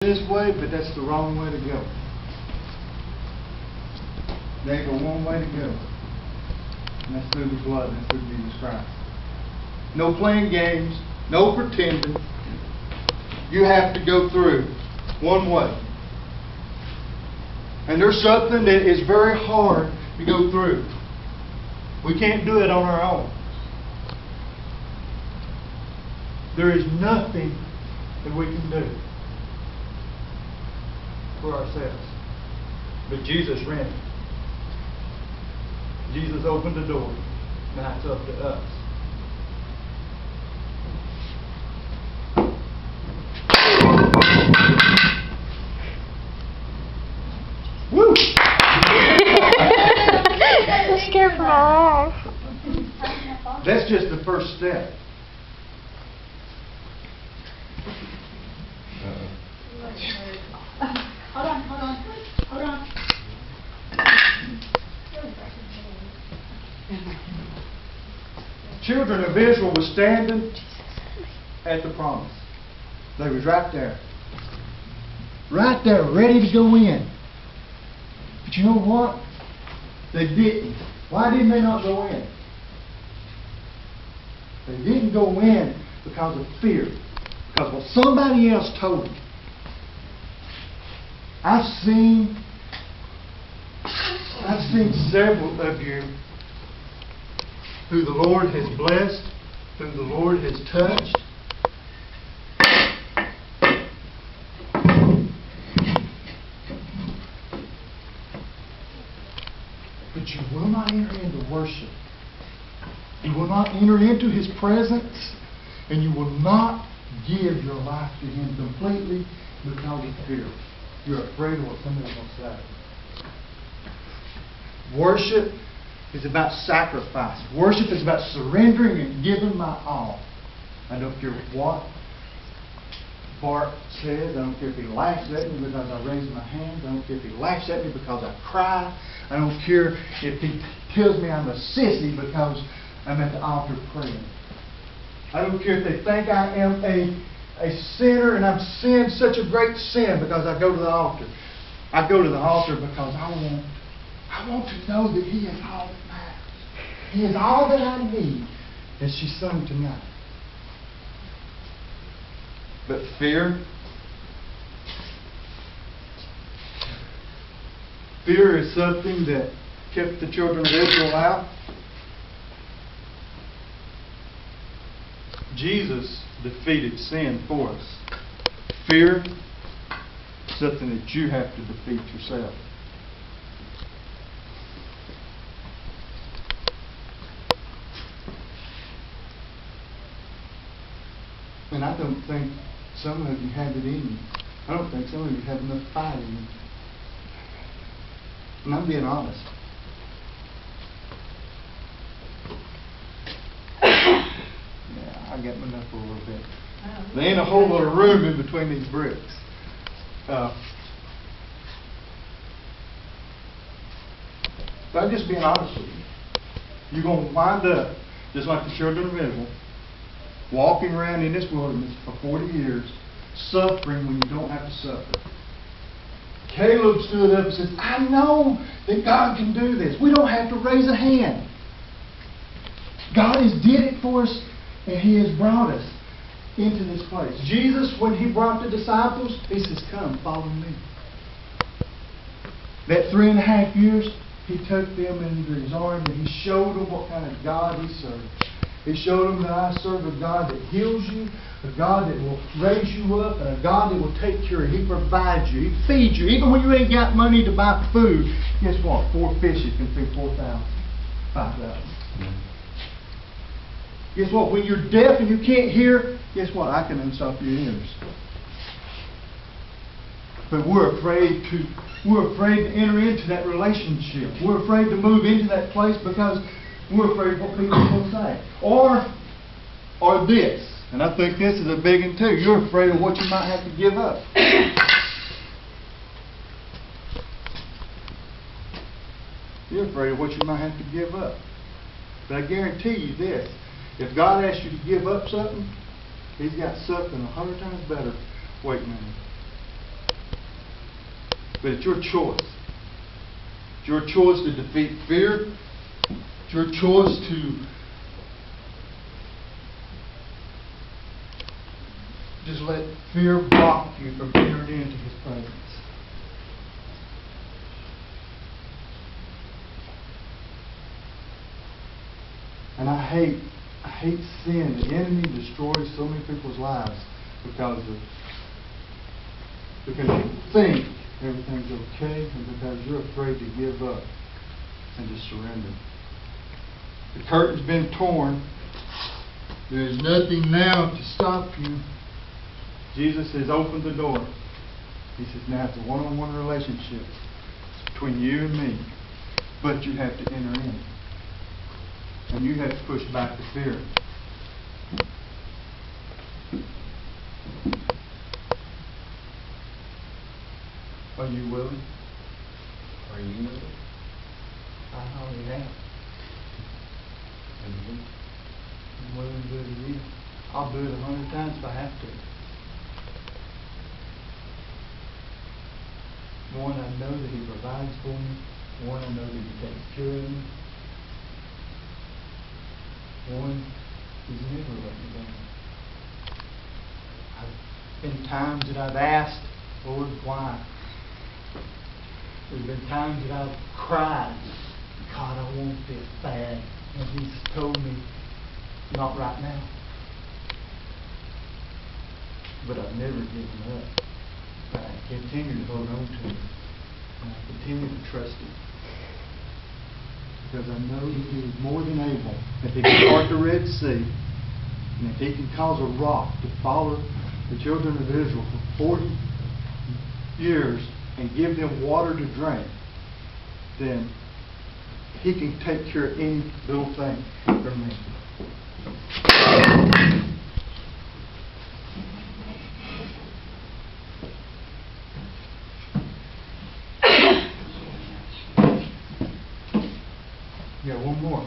this way, but that's the wrong way to go. There ain't but one way to go. And that's through the blood, and that's through Jesus Christ. No playing games, no pretending. You have to go through one way. And there's something that is very hard to go through. We can't do it on our own. There is nothing that we can do for ourselves. But Jesus ran it. Jesus opened the door. Now it's up to us. Woo! I'm scared for my life. That's just the first step. Hold on. Children of Israel were standing at the promise. They was right there. Right there, ready to go in. But you know what? They didn't. Why didn't they not go in? They didn't go in because of fear. Because what somebody else told them. I've seen several of you who the Lord has blessed, who the Lord has touched. But you will not enter into worship. You will not enter into His presence, and you will not give your life to Him completely because of fear. You're afraid of what somebody's going to say. Worship is about sacrifice. Worship is about surrendering and giving my all. I don't care what Bart says. I don't care if he laughs at me because I raise my hands. I don't care if he laughs at me because I cry. I don't care if he tells me I'm a sissy because I'm at the altar praying. I don't care if they think I am a sinner and I've sinned such a great sin because I go to the altar. I go to the altar because I want to know that He is all that matters. He is all that I need, as she sung tonight. But fear is something that kept the children of Israel out. Jesus defeated sin for us. Fear is something that you have to defeat yourself. And I don't think some of you have it in you. I don't think some of you have enough fight in you. And I'm being honest. Yeah, I got my knuckle a little bit. There ain't a whole lot of room in between these bricks. But I'm just being honest with you. You're going to wind up just like the children of Israel, walking around in this wilderness for 40 years, suffering when you don't have to suffer. Caleb stood up and said, I know that God can do this. We don't have to raise a hand. God has did it for us, and He has brought us into this place. Jesus, when He brought the disciples, He says, come, follow me. That 3.5 years, He took them into His arms and He showed them what kind of God He served. He showed them that I serve a God that heals you, a God that will raise you up, and a God that will take care of you. He provides you. He feeds you. Even when you ain't got money to buy food, guess what? 4 fishes can feed 4,000, 5,000. Guess what? When you're deaf and you can't hear, guess what? I can unstop your ears. But we're afraid to enter into that relationship. We're afraid to move into that place because we're afraid of what people will say. Or this, and I think this is a big one too. You're afraid of what you might have to give up. You're afraid of what you might have to give up. But I guarantee you this. If God asks you to give up something, He's got something 100 times better waiting on you. But it's your choice. It's your choice to defeat fear. It's your choice to just let fear block you from entering into His presence. And I hate sin. The enemy destroys so many people's lives because you think everything's okay and because you're afraid to give up and to surrender. The curtain's been torn. There is nothing now to stop you. Jesus has opened the door. He says, now it's a one-on-one relationship between you and me. But you have to enter in. And you have to push back the fear. Are you willing? Are you willing? I already am. I'm willing to do it again. I'll do it 100 times if I have to. One, I know that He provides for me. One, I know that He takes care of me. One, He's never let me down. Been times that I've asked, Lord, why? There's been times that I've cried, God, I want this bad. And He's told me, not right now. But I've never given up. I continue to hold on to Him. And I continue to trust Him. Because I know that He is more than able. If He can part the Red Sea, and if He can cause a rock to follow the children of Israel for 40 years and give them water to drink, then He can take care of any little thing for me. Yeah, one more.